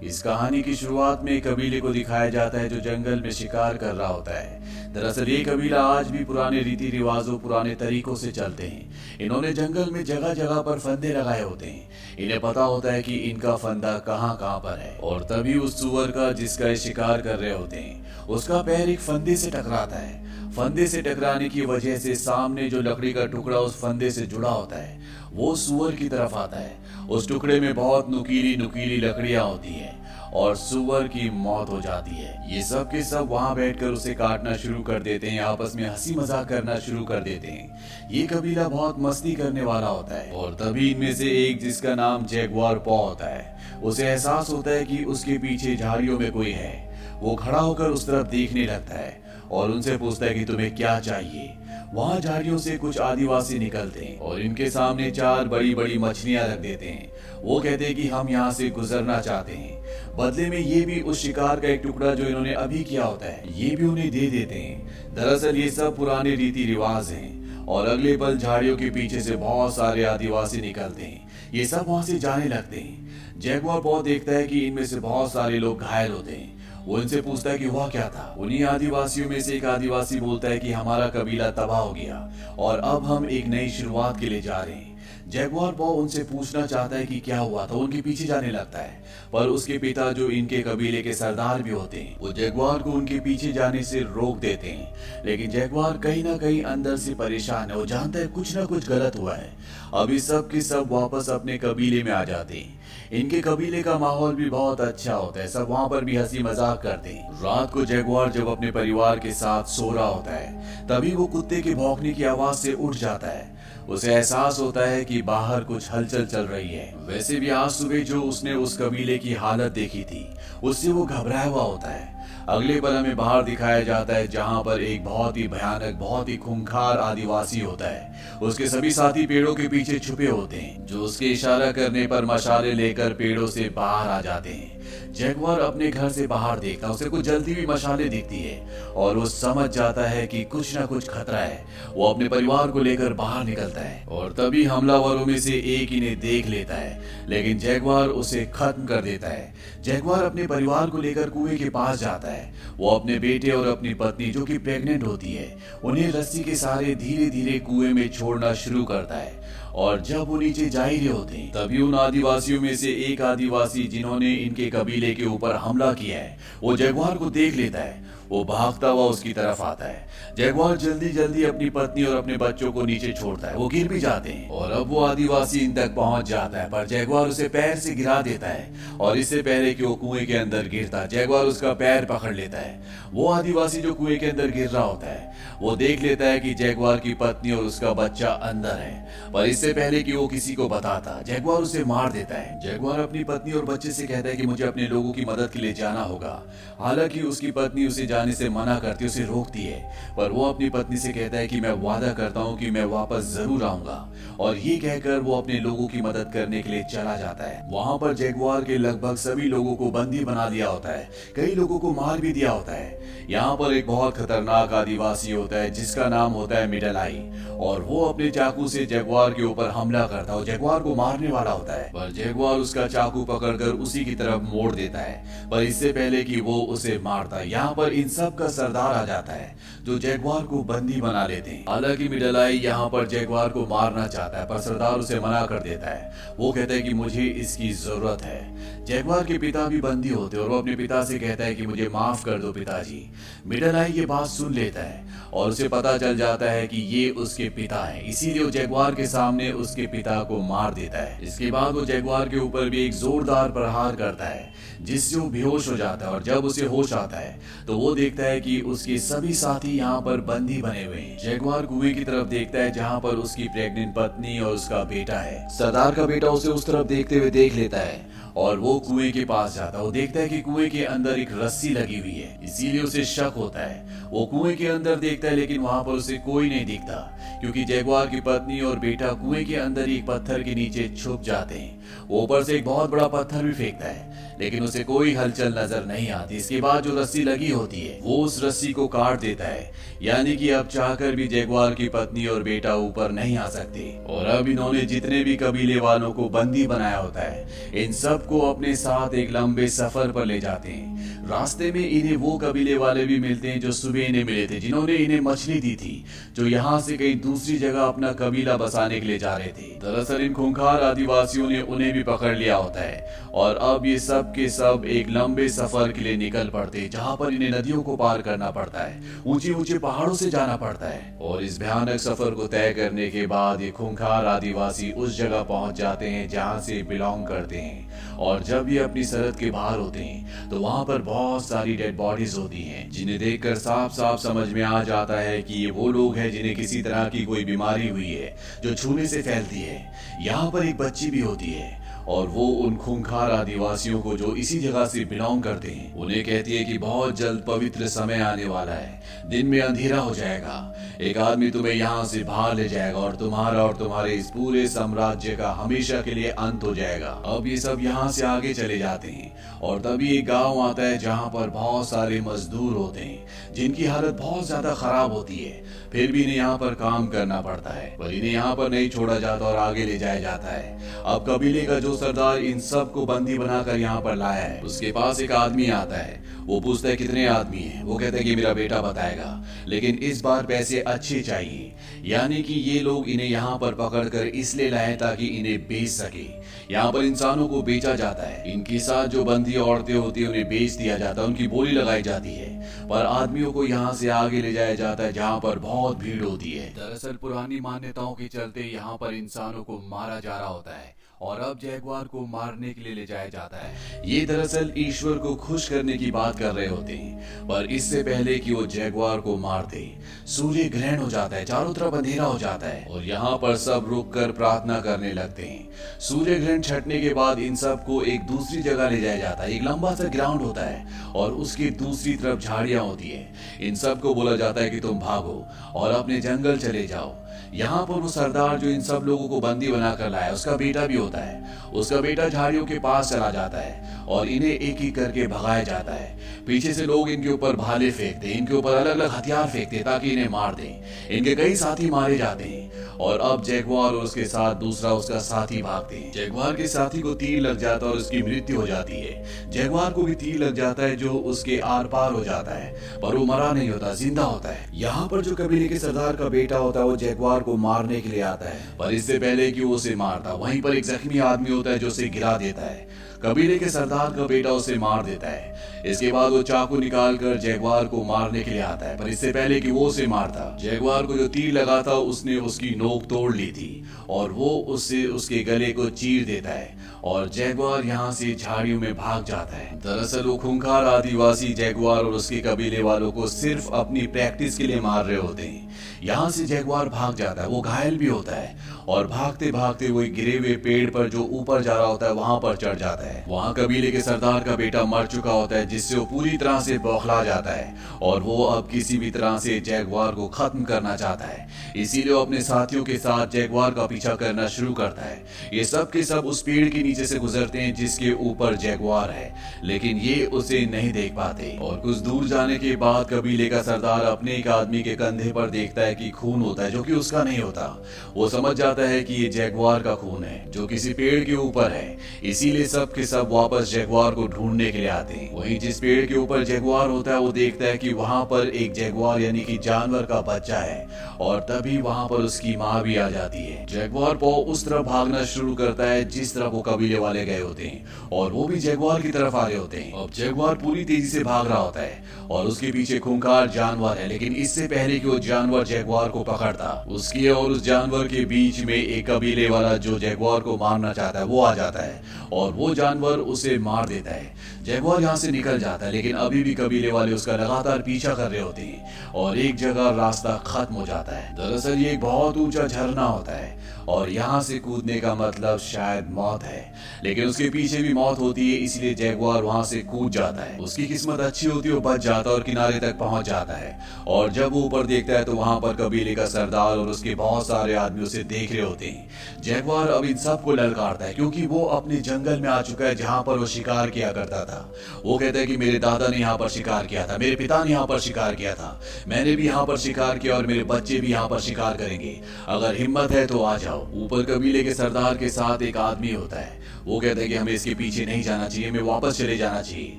इस कहानी की शुरुआत में एक कबीले को दिखाया जाता है जो जंगल में शिकार कर रहा होता है। दरअसल ये कबीला आज भी पुराने रीति रिवाजों पुराने तरीकों से चलते हैं। इन्होंने जंगल में जगह जगह पर फंदे लगाए होते हैं। इन्हें पता होता है कि इनका फंदा कहाँ कहाँ पर है और तभी उस सुअर का जिसका ये शिकार कर रहे होते हैं उसका पैर एक फंदे से टकराता है। फंदे से टकराने की वजह से सामने जो लकड़ी का टुकड़ा उस फंदे से जुड़ा होता है वो सुअर की तरफ आता है। उस टुकड़े में बहुत नुकीली नुकीली लकड़ियां होती हैं और सुअर की मौत हो जाती है। ये सब के सब वहां बैठकर उसे काटना शुरू कर देते हैं, आपस में हंसी मजाक करना शुरू कर देते हैं। ये कबीला बहुत मस्ती करने वाला होता है और तभी इनमें से एक जिसका नाम जैगुआर पॉ होता है उसे एहसास होता है कि उसके पीछे झाड़ियों में कोई है। वो खड़ा होकर उस तरफ देखने लगता है और उनसे पूछता है कि तुम्हें क्या चाहिए। वहां झाड़ियों से कुछ आदिवासी निकलते हैं और इनके सामने 4 बड़ी बड़ी मछलियां रख देते हैं। वो कहते हैं कि हम यहाँ से गुजरना चाहते हैं। बदले में ये भी उस शिकार का एक टुकड़ा जो इन्होंने अभी किया होता है ये भी उन्हें दे देते हैं। दरअसल ये सब पुराने रीति रिवाज हैं और अगले पल झाड़ियों के पीछे से बहुत सारे आदिवासी निकलते हैं। ये सब वहां से जाने लगते हैं। जैगुआर पॉ देखता है कि इनमें से बहुत सारे लोग घायल होते हैं। वो इनसे पूछता है कि हुआ क्या था। उन्हीं आदिवासियों में से एक आदिवासी बोलता है कि हमारा कबीला तबाह हो गया और अब हम एक नई शुरुआत के लिए जा रहे हैं। जैगुआर पॉ उनसे पूछना चाहता है कि क्या हुआ तो उनके पीछे जाने लगता है, पर उसके पिता जो इनके कबीले के सरदार भी होते हैं वो जैगुआर को उनके पीछे जाने से रोक देते हैं। लेकिन जैगुआर कहीं ना कहीं अंदर से परेशान है। वो जानता है कुछ ना कुछ गलत हुआ है। अभी सब के सब वापस अपने कबीले में आ जाते हैं। इनके कबीले का माहौल भी बहुत अच्छा होता है। सब वहाँ पर भी हंसी मजाक करते हैं। रात को जैगुआर जब अपने परिवार के साथ सो रहा होता है तभी वो कुत्ते के भौंकने की आवाज से उठ जाता है। उसे एहसास होता है कि बाहर कुछ हलचल चल रही है। वैसे भी आज सुबह जो उसने उस कबीले की हालत देखी थी उससे वो घबराया हुआ होता है। अगले पल हमें बाहर दिखाया जाता है जहां पर एक बहुत ही भयानक बहुत ही खूंखार आदिवासी होता है। उसके सभी साथी पेड़ों के पीछे छुपे होते हैं जो उसके इशारा करने पर मशाले लेकर पेड़ों से बाहर आ जाते हैं। जैगुआर अपने घर से बाहर देखता है। उसे कुछ जलती हुई मशाले दिखती है और वो समझ जाता है कि कुछ ना कुछ खतरा है। वो अपने परिवार को लेकर बाहर निकलता है और तभी हमलावरों में से एक इन्हें देख लेता है, लेकिन जैगुआर उसे खत्म कर देता है। जैगुआर अपने परिवार को लेकर कुएं के पास जाता है। वो अपने बेटे और अपनी पत्नी जो कि प्रेग्नेंट होती है उन्हें रस्सी के सहारे धीरे धीरे कुएं में छोड़ना शुरू करता है। और जब वो नीचे जा ही रहे होते हैं तभी उन आदिवासियों में से एक आदिवासी जिन्होंने इनके कबीले के ऊपर हमला किया है वो जैगुआर को देख लेता है। वो भागता हुआ उसकी तरफ आता है। जैगुआर जल्दी जल्दी अपनी पत्नी और अपने बच्चों को नीचे छोड़ता है। वो गिर भी जाते हैं और अब वो आदिवासी इन तक पहुंच जाता है, पर जैगुआर उसे पैर से गिरा देता है और इससे पहले कि वो कुएं के अंदर गिरता जैगुआर उसका पैर पकड़ लेता है। वो आदिवासी जो कुएं के अंदर गिर रहा होता है वो देख लेता है कि जैगुआर की पत्नी और उसका बच्चा अंदर है, पर इससे पहले कि वो किसी को बताता जैगुआर उसे मार देता है। जैगुआर अपनी पत्नी और बच्चे से कहता है कि मुझे अपने लोगों की मदद के लिए जाना होगा। हालांकि उसकी पत्नी उसे जाने से मना करती उसे रोकती है, पर वो अपनी पत्नी से कहता है कि मैं वादा करता हूँ कि मैं वापस जरूर आऊंगा। और ये कहकर वो अपने लोगों की मदद करने के लिए चला जाता है। वहां पर जैगुआर के लगभग सभी लोगों को बंदी बना दिया होता है, कई लोगों को मार भी दिया होता है। यहाँ पर एक बहुत खतरनाक आदिवासी होता है जिसका नाम होता है मिडल आई और वो अपने चाकू से जैगुआर के ऊपर हमला करता है और जैगुआर को मारने वाला होता है, पर जैगुआर उसका चाकू पकड़कर उसी की तरफ मोड़ देता है, पर इससे पहले कि वो उसे मारता है यहाँ पर इन सब का सरदार आ जाता है जो जैगुआर को बंदी बना लेते हैं। हालांकि मिडल आई यहाँ पर जैगुआर को मारना चाहता है, पर सरदार उसे मना कर देता है। वो कहता है कि मुझे इसकी जरूरत है। जैगुआर के पिता भी बंदी होते हैं और वो अपने पिता से कहता है कि मुझे माफ कर दो पिताजी। मिडल आई ये बात सुन लेता है और उसे पता चल जाता है कि ये उसके पिता हैं, इसीलिए वो जैगुआर के सामने उसके पिता को मार देता है। इसके बाद वो जैगुआर के ऊपर भी एक जोरदार प्रहार करता है जिससे वो बेहोश हो जाता है और जब उसे होश आता है तो वो देखता है कि उसके सभी साथी यहाँ पर बंदी बने हुए हैं। जैगुआर कुएं की तरफ देखता है जहाँ पर उसकी प्रेग्नेंट पत्नी और उसका बेटा है। सरदार का बेटा उसे उस तरफ देखते हुए देख लेता है और वो कुएं के पास जाता है। वो देखता है कि कुएं के अंदर एक रस्सी लगी हुई है, इसीलिए उसे शक होता है। वो कुएं के अंदर देखता है लेकिन वहां पर उसे कोई नहीं दिखता क्योंकि जैगुआर की पत्नी और बेटा कुएं के अंदर एक पत्थर के नीचे छुप जाते हैं। वो ऊपर से एक बहुत बड़ा पत्थर भी फेंकता है लेकिन उसे कोई हलचल नजर नहीं आती। इसके बाद जो रस्सी लगी होती है वो उस रस्सी को काट देता है, यानी कि अब चाहकर भी जगुआर की पत्नी और बेटा ऊपर नहीं आ सकते। और अब इन्होंने जितने भी कबीले वालों को बंदी बनाया होता है इन सबको अपने साथ एक लंबे सफर पर ले जाते हैं। रास्ते में इन्हें वो कबीले वाले भी मिलते हैं जो सुबह इन्हें मिले थे, जिन्होंने इन्हें मछली दी थी, जो यहाँ से कहीं दूसरी जगह अपना कबीला बसाने के लिए जा रहे थे। दरअसल इन खूंखार आदिवासियों ने उन्हें भी पकड़ लिया होता है और अब ये सब के सब एक लंबे सफर के लिए निकल पड़ते हैं, जहाँ पर इन्हें नदियों को पार करना पड़ता है, ऊंचे ऊंचे पहाड़ों से जाना पड़ता है। और इस भयानक सफर को तय करने के बाद ये खूंखार आदिवासी उस जगह पहुंच जाते हैं जहाँ से बिलोंग करते हैं। और जब ये अपनी सरहद के बाहर होते हैं तो वहां पर बहुत सारी डेड बॉडीज होती हैं, जिन्हें देखकर साफ साफ समझ में आ जाता है कि ये वो लोग हैं जिन्हें किसी तरह की कोई बीमारी हुई है जो छूने से फैलती है। यहाँ पर एक बच्ची भी होती है और वो उन खूंखार आदिवासियों को जो इसी जगह से बिलोंग करते हैं उन्हें कहती है कि बहुत जल्द पवित्र समय आने वाला है, दिन में अंधेरा हो जाएगा, एक आदमी तुम्हें यहाँ से बाहर ले जाएगा और तुम्हारा और तुम्हारे इस पूरे साम्राज्य का हमेशा के लिए अंत हो जाएगा। अब ये सब यहाँ से आगे चले जाते हैं और तभी एक गांव आता है जहाँ पर बहुत सारे मजदूर होते हैं जिनकी हालत बहुत ज्यादा खराब होती है, फिर भी इन्हें यहाँ पर काम करना पड़ता है, पर इन्हें यहाँ पर नहीं छोड़ा जाता और आगे ले जाया जाता है। अब कबीले का जो सरदार इन सब को बंदी बनाकर यहाँ पर लाया है उसके पास एक आदमी आता है, वो पूछता है कितने आदमी हैं, वो कहता है कि मेरा बेटा बताएगा, लेकिन इस बार पैसे अच्छे चाहिए, यानी कि ये लोग इन्हें यहाँ पर पकड़कर इसलिए लाए ताकि इन्हें बेच सके। यहाँ पर इंसानों को बेचा जाता है, इनके साथ जो बंदी औरतें होती है उन्हें बेच दिया जाता है, उनकी बोली लगाई जाती है, पर आदमियों को यहाँ से आगे ले जाया जाता है जहाँ पर बहुत भीड़ होती है। दरअसल पुरानी मान्यताओं के चलते यहाँ पर इंसानों को मारा जा रहा होता है और अब जगुआर को मारने के लिए ले जाया जाता है। ये दरअसल ईश्वर को खुश करने की बात कर रहे होते हैं, पर इससे पहले कि वो जगुआर को मार दे सूर्य ग्रहण हो जाता है, चारों तरफ अंधेरा हो जाता है और यहाँ पर सब रुक कर प्रार्थना करने लगते हैं। सूर्य ग्रहण छटने के बाद इन सब को एक दूसरी जगह ले जाया जाता है, एक लंबा सा ग्राउंड होता है और उसकी दूसरी तरफ झाड़ियां होती है। इन सब को बोला जाता है कि तुम भागो और अपने जंगल चले जाओ। यहाँ पर वो सरदार जो इन सब लोगों को बंदी बनाकर लाया उसका बेटा भी होता है, उसका बेटा झाड़ियों के पास चला जाता है और इन्हें एक एक करके भगाया जाता है। पीछे से लोग इनके ऊपर भाले फेंकते हैं, इनके ऊपर अलग अलग हथियार फेंकते हैं ताकि इन्हें मार दें। इनके कई साथी मारे जाते हैं और अब जगुआर और उसके साथ दूसरा उसका साथी भागते हैं। जगुआर के साथी को तीर लग जाता है और उसकी मृत्यु हो जाती है। जगुआर को भी तीर लग जाता है जो उसके आर पार हो जाता है, पर वो मरा नहीं होता, जिंदा होता है। यहाँ पर जो कबीले के सरदार का बेटा होता है वो जगुआर को मारने के लिए आता है, पर इससे पहले कि वो उसे मारता वहीं पर एक जख्मी आदमी होता है जो उसे गिरा देता है। कबीले के सरदार का बेटा उसे मार देता है। इसके बाद वो चाकू निकाल कर जगुआर को मारने के लिए आता है, पर इससे पहले कि वो उसे मारता जगुआर को जो तीर लगा था उसने उसकी नोक तोड़ ली थी और वो उससे उसके गले को चीर देता है और जगुआर यहाँ से झाड़ियों में भाग जाता है। दरअसल वो खूंखार आदिवासी जगुआर और उसके कबीले वालों को सिर्फ अपनी प्रैक्टिस के लिए मार रहे होते हैं। यहाँ से जगुआर भाग जाता है, वो घायल भी होता है और भागते भागते वो एक गिरे हुए पेड़ पर जो ऊपर जा रहा होता है वहां पर चढ़ जाता है। वहां कबीले के सरदार का बेटा मर चुका होता है, जिससे वो पूरी तरह से बौखला जाता है और वो अब किसी भी तरह से जगुआर को खत्म करना चाहता है। इसीलिए वो अपने साथियों के साथ जगुआर का पीछा करना शुरू करता है। ये सब के सब उस पेड़ के नीचे से गुजरते हैं जिसके ऊपर जगुआर है, लेकिन ये उसे नहीं देख पाते और कुछ दूर जाने के बाद कबीले का सरदार अपने एक आदमी के कंधे पर देखता है कि खून होता है जो कि उसका नहीं होता। वो समझ जाता है कि ये जगुआर का खून है जो किसी पेड़ के ऊपर है, इसीलिए सब के सब वापस जगुआर को ढूंढने के लिए आते हैं। वहीं जिस पेड़ के ऊपर जगुआर होता है वो देखता है कि वहां पर एक जगुआर यानी कि जानवर का बच्चा है और तभी वहां पर उसकी माँ भी आ जाती है। जगुआर पो उस तरफ भागना शुरू करता है जिस तरफ वो कबीले वाले गए होते हैं और वो भी जगुआर की तरफ आ रहे होते हैं। अब जगुआर पूरी तेजी से भाग रहा होता है और उसके पीछे खूंखार जानवर है, लेकिन इससे पहले कि वो जानवर जगुआर को पकड़ता उसके और उस जानवर के बीच में एक कबीले वाला जो जगुआर को मारना चाहता है वो आ जाता है और वो जानवर उसे मार देता है। जगुआर यहाँ से निकल जाता है, लेकिन अभी भी कबीले वाले उसका लगातार पीछा कर रहे होते हैं और एक जगह रास्ता खत्म हो जाता है। दरअसल ये एक बहुत ऊंचा झरना होता है और यहाँ से कूदने का मतलब शायद मौत है, लेकिन उसके पीछे भी मौत होती है, इसलिए जैगुआर वहां से कूद जाता है। उसकी किस्मत अच्छी होती है, वो बच जाता है और किनारे तक पहुंच जाता है। और जब वो ऊपर देखता है तो वहां पर कबीले का सरदार और उसके बहुत सारे आदमी उसे देख रहे होते हैं। जैगुआर अब इन सबको ललकारता है क्योंकि वो अपने जंगल में आ चुका है जहां पर वो शिकार किया करता था। वो कहता है कि मेरे दादा ने यहाँ पर शिकार किया था, मेरे पिता ने यहाँ पर शिकार किया था, मैंने भी यहाँ पर शिकार किया और मेरे बच्चे भी यहाँ पर शिकार करेंगे। अगर हिम्मत है तो आ जाओ। ऊपर कबीले के सरदार के साथ एक आदमी होता है। वो कहता है कि हमें इसके पीछे नहीं जाना चाहिए, हमें वापस चले जाना चाहिए।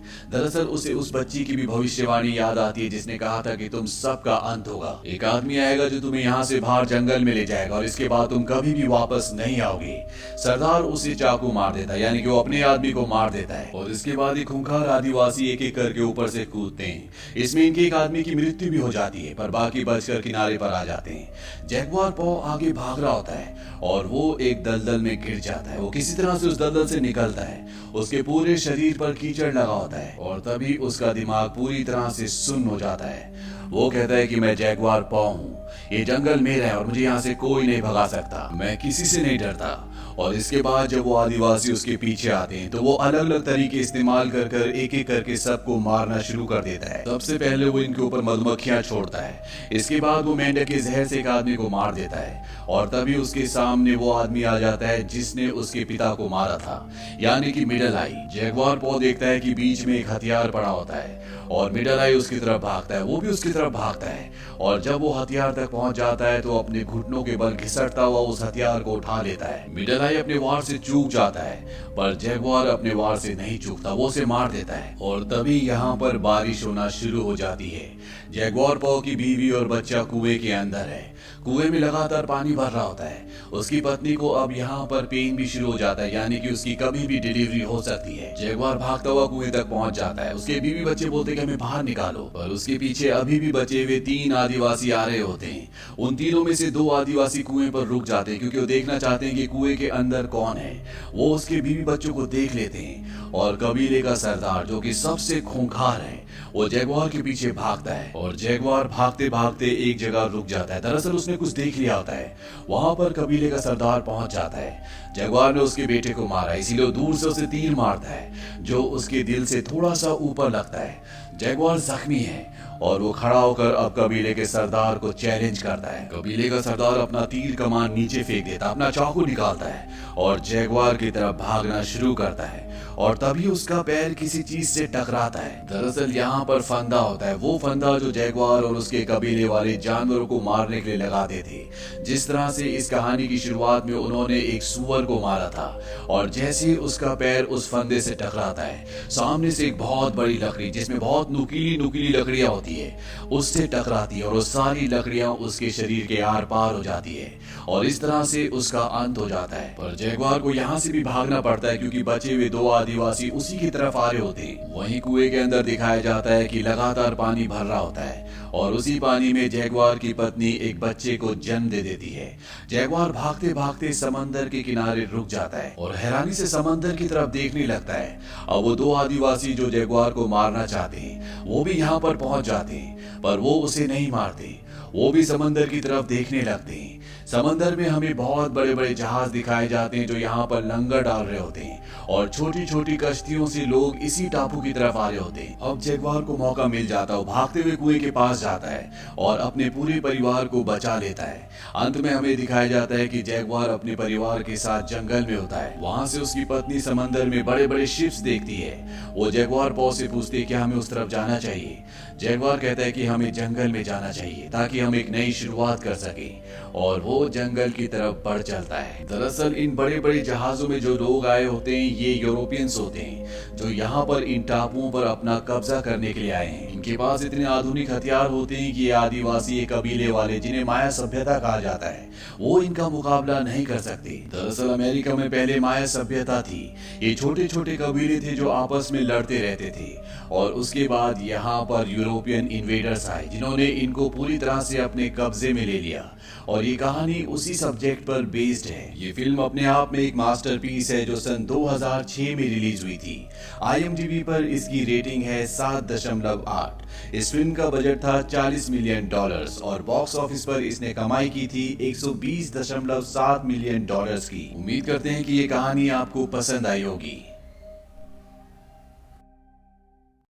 दरअसल उसे उस बच्ची की भी भविष्यवाणी याद आती है जिसने कहा था कि तुम सबका अंत होगा। एक आदमी आएगा जो तुम्हें यहाँ से बाहर जंगल में ले जाएगा और इसके बाद तुम कभी भी वापस नहीं आओगे। सरदार उसे चाकू मार देता है, यानी कि वो अपने आदमी को मार देता है। और इसके बाद एक खूंखार आदिवासी एक एक करके ऊपर से कूदते हैं। इसमें इनके एक आदमी की मृत्यु भी हो जाती है, पर बाकी बचकर किनारे पर आ जाते हैं। जैगुआर पॉ आगे भाग रहा होता है और वो एक दलदल में गिर जाता है। वो किसी तरह से उस दलदल से निकलता है। उसके पूरे शरीर पर कीचड़ लगा होता है और तभी उसका दिमाग पूरी तरह से सुन्न हो जाता है। वो कहता है कि मैं जैगुआर पॉ हूँ, ये जंगल मेरा है और मुझे यहाँ से कोई नहीं भगा सकता, मैं किसी से नहीं डरता। और इसके बाद जब वो आदिवासी उसके पीछे आते हैं तो वो अलग अलग तरीके इस्तेमाल कर कर एक एक करके सबको मारना शुरू कर देता है। सबसे पहले वो इनके ऊपर मधुमक्खियां छोड़ता है। इसके बाद वो मेंढक के जहर से एक आदमी को मार देता है और तभी उसके सामने वो आदमी आ जाता है जिसने उसके पिता को मारा था, यानी कि मिडल आई। जैगुआर पॉ देखता है कि बीच में एक हथियार पड़ा होता है और मिडल आई उसकी तरफ भागता है, वो भी उसकी तरफ भागता है। और जब वो हथियार तक पहुंच जाता है तो अपने घुटनों के बल घिसटता हुआ उस हथियार को उठा लेता है। मिडल आई अपने वार से चूक जाता है, पर जैगुआर अपने वार से नहीं चूकता, वो उसे मार देता है। और तभी यहाँ पर बारिश होना शुरू हो जाती है। जैगुआर पॉ की बीवी और बच्चा कुएं के अंदर है। कुएं में लगातार पानी भर रहा होता है। उसकी पत्नी को अब यहाँ पर पेन भी शुरू हो जाता है, यानी कि उसकी कभी भी डिलीवरी हो सकती है। जैगुआर भागता हुआ कुएं तक पहुंच जाता है। उसके बीवी बच्चे बोलते कि हमें बाहर निकालो, पर उसके पीछे अभी भी बचे हुए 3 आदिवासी आ रहे होते हैं। उन तीनों में से 2 आदिवासी कुएं पर रुक जाते हैं क्योंकि वो देखना चाहते हैं कि कुएं के अंदर कौन है। वो उसके बीवी बच्चों को देख लेते हैं और कबीले का सरदार जो कि सबसे खूंखार है वो जैगुआर के पीछे भागता है और जैगुआर भागते भागते एक जगह रुक जाता है। दरअसल उसने कुछ देख लिया होता है। वहां पर कबीले का सरदार पहुंच जाता है। जैगुआर ने उसके बेटे को मारा, इसीलिए वो दूर से उसे तीर मारता है जो उसके दिल से थोड़ा सा ऊपर लगता है। जैगुआर जख्मी है और वो खड़ा होकर अब कबीले के सरदार को चैलेंज करता है। कबीले का सरदार अपना तीर कमान नीचे फेंक देता, अपना चाकू निकालता है और जैगुआर की तरफ भागना शुरू करता है। और तभी उसका पैर किसी चीज से टकराता है। दरअसल यहाँ पर फंदा होता है, वो फंदा जो जैगुआर और उसके कबीले वाले जानवरों को मारने के लिए लगाते थे। जिस तरह से इस कहानी की शुरुआत में उन्होंने एक सूअर को मारा था और जैसे ही उसका पैर उस फंदे से टकराता है, सामने से एक बहुत बड़ी लकड़ी जिसमें बहुत नुकीली नुकीली लकड़ियां होती है उससे टकराती है और वो सारी लकड़ियां उसके शरीर के आर पार हो जाती है और इस तरह से उसका अंत हो जाता है। पर जैगुआर को यहाँ से भी भागना पड़ता है क्योंकि बचे हुए 2 आदिवासी उसी की तरफ आ रहे होते हैं। वहीं कुएं के अंदर दिखाया जाता है कि लगातार पानी भर रहा होता है और उसी पानी में जैगुआर की पत्नी एक बच्चे को जन्म दे देती है। जैगुआर भागते भागते समंदर के किनारे रुक जाता है और हैरानी से समंदर की तरफ देखने लगता है। अब वो 2 आदिवासी जो जैगुआर को मारना चाहते हैं वो भी यहाँ पर पहुंच जाते हैं, पर वो उसे नहीं मारते। वो भी समंदर की तरफ देखने लगते हैं। समंदर में हमें बहुत बड़े बड़े जहाज दिखाए जाते हैं जो यहाँ पर लंगर डाल रहे होते हैं और छोटी छोटी कश्तियों से लोग इसी टापू की तरफ आ रहे होते हैं। अब जैगुआर को मौका मिल जाता है, भागते हुए कुएं के पास जाता है और अपने पूरे परिवार को बचा लेता है। अंत में हमें दिखाया जाता है कि जैगुआर अपने परिवार के साथ जंगल में होता है। वहां से उसकी पत्नी समंदर में बड़े बड़े शिप्स देखती है। वो जैगुआर पॉ से पूछती है कि हमें उस तरफ जाना चाहिए। जैगुआर कहता है कि हमें जंगल में जाना चाहिए ताकि हम एक नई शुरुआत कर सकें और वो जंगल की तरफ बढ़ चलता है। दरअसल इन बड़े बड़े जहाजों में जो लोग आए होते हैं ये यूरोपियंस होते हैं जो यहाँ पर इन टापुओं पर अपना कब्जा करने के लिए आए हैं। इनके पास इतने आधुनिक हथियार होते हैं कि ये आदिवासी ये कबीले वाले जिन्हें माया सभ्यता कहा जाता है वो इनका मुकाबला नहीं कर सकते। दरअसल अमेरिका में पहले माया सभ्यता थी। ये छोटे छोटे कबीले थे जो आपस में लड़ते रहते थे और उसके बाद यहाँ पर यूरोपियन इन्वेडर्स आए जिन्होंने इनको पूरी तरह से अपने कब्जे में ले लिया और ये कहानी उसी सब्जेक्ट पर बेस्ड है। ये फिल्म अपने आप में एक मास्टरपीस है जो सन 2006 में रिलीज हुई थी। IMDb पर इसकी रेटिंग है 7.8। स्टार्ट। इस फिल्म का बजट था $40 मिलियन और बॉक्स ऑफिस पर इसने कमाई की थी $120.7 मिलियन की। उम्मीद करते हैं कि ये कहानी आपको पसंद आई होगी।